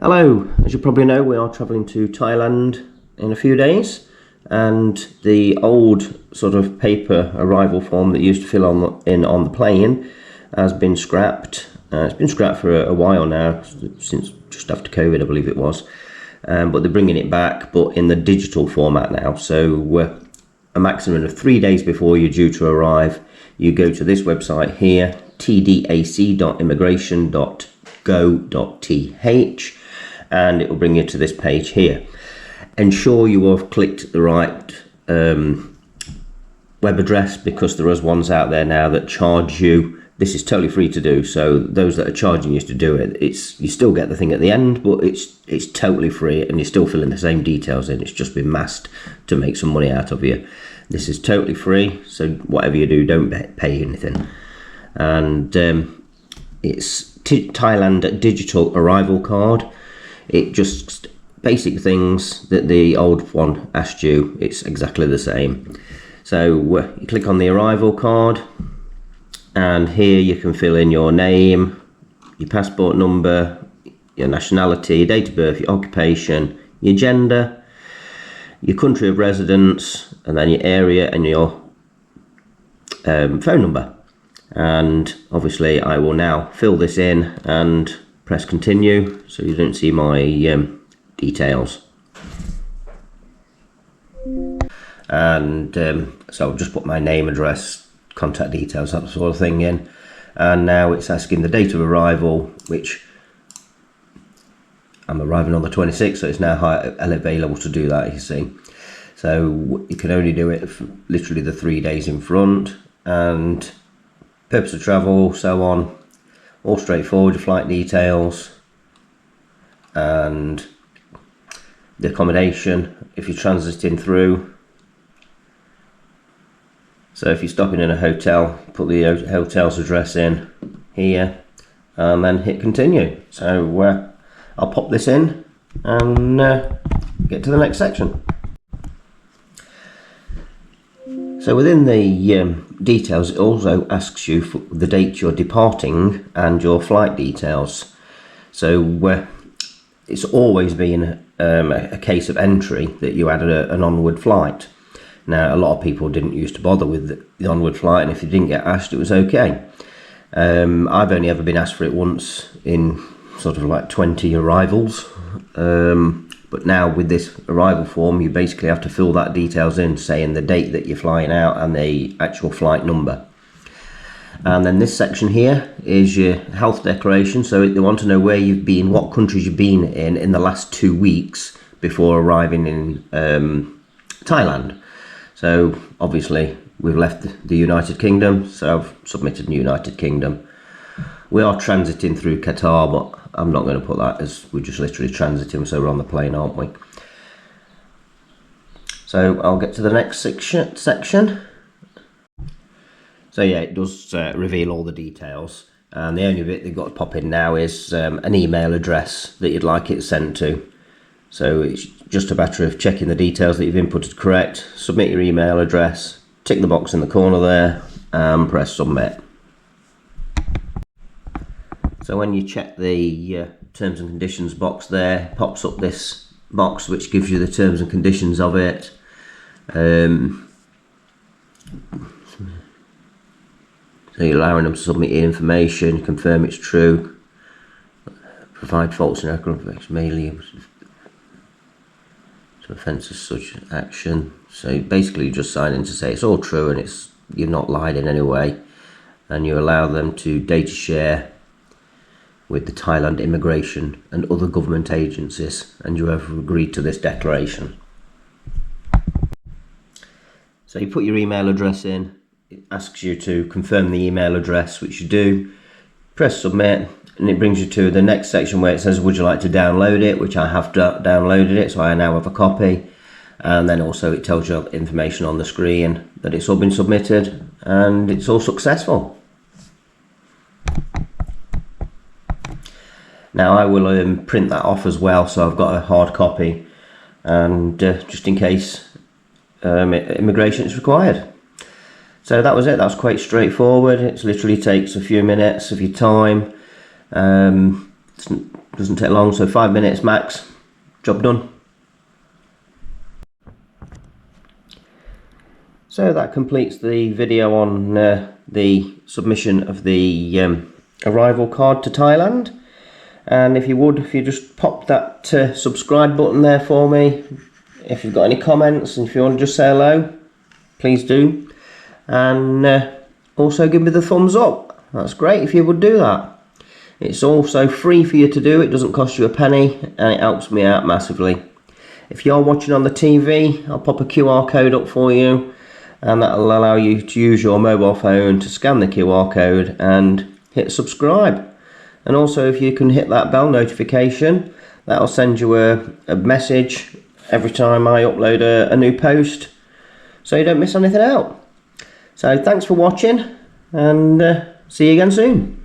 Hello, as you probably know, we are travelling to Thailand in a few days, and the old sort of paper arrival form that you used to fill in on the plane has been scrapped. It's been scrapped for a while now, since just after COVID I believe it was, but they're bringing it back, but in the digital format now. So a maximum of 3 days before you're due to arrive, you go to this website here, tdac.immigration.go.th, and it will bring you to this page here. Ensure you have clicked the right web address, because there is ones out there now that charge you. This is totally free to do, so those that are charging you to do it, you still get the thing at the end, but it's totally free and you're still filling the same details in. It's just been masked to make some money out of you. This is totally free, so whatever you do, don't pay anything. And it's Thailand Digital Arrival Card. It just basic things that the old one asked you. It's exactly the same. So you click on the arrival card, and here you can fill in your name, your passport number, your nationality, your date of birth, your occupation, your gender, your country of residence, and then your area and your phone number. And obviously I will now fill this in and press continue, so you don't see my details. And so I'll just put my name, address, contact details, that sort of thing in. And now it's asking the date of arrival, which I'm arriving on the 26th, so it's now available to do that, you see. So you can only do it for literally the 3 days in front, and purpose of travel, so on, all straightforward. Your flight details and the accommodation if you're transiting through. So if you're stopping in a hotel, put the hotel's address in here and then hit continue. So I'll pop this in and get to the next section. So within the details, it also asks you for the date you're departing and your flight details. So it's always been a case of entry that you had an onward flight. Now, a lot of people didn't used to bother with the onward flight, and if you didn't get asked, it was okay. I've only ever been asked for it once in sort of like 20 arrivals. But now with this arrival form, you basically have to fill that details in, saying the date that you're flying out and the actual flight number. And then this section here is your health declaration. So they want to know where you've been, what countries you've been in the last 2 weeks before arriving in Thailand. So obviously we've left the United Kingdom, so I've submitted United Kingdom. We are transiting through Qatar, but I'm not going to put that, as we're just literally transiting, so we're on the plane, aren't we? So I'll get to the next section. So yeah, it does reveal all the details, and the only bit they've got to pop in now is an email address that you'd like it sent to. So it's just a matter of checking the details that you've inputted correct, submit your email address, tick the box in the corner there, and press submit. So when you check the terms and conditions box there, pops up this box which gives you the terms and conditions of it. So you're allowing them to submit your information, confirm it's true, provide false and accurate information, mainly to offences such action. So basically you just sign in to say it's all true and you've not lied in any way, and you allow them to data share with the Thailand Immigration and other government agencies, and you have agreed to this declaration. So you put your email address in, it asks you to confirm the email address, which you do, press submit, and it brings you to the next section where it says would you like to download it, which I have downloaded it, so I now have a copy. And then also it tells you information on the screen that it's all been submitted and it's all successful. Now I will print that off as well, so I've got a hard copy, and just in case immigration is required. So that was it. That's quite straightforward. It literally takes a few minutes of your time. Doesn't take long, so 5 minutes max, job done. So that completes the video on the submission of the arrival card to Thailand. And if you just pop that subscribe button there for me. If you've got any comments and if you want to just say hello, please do. And also give me the thumbs up. That's great if you would do that. It's also free for you to do. It doesn't cost you a penny and it helps me out massively. If you're watching on the TV, I'll pop a QR code up for you, and that'll allow you to use your mobile phone to scan the QR code and hit subscribe. And also if you can hit that bell notification, that'll send you a message every time I upload a new post, so you don't miss anything out. So thanks for watching, and see you again soon.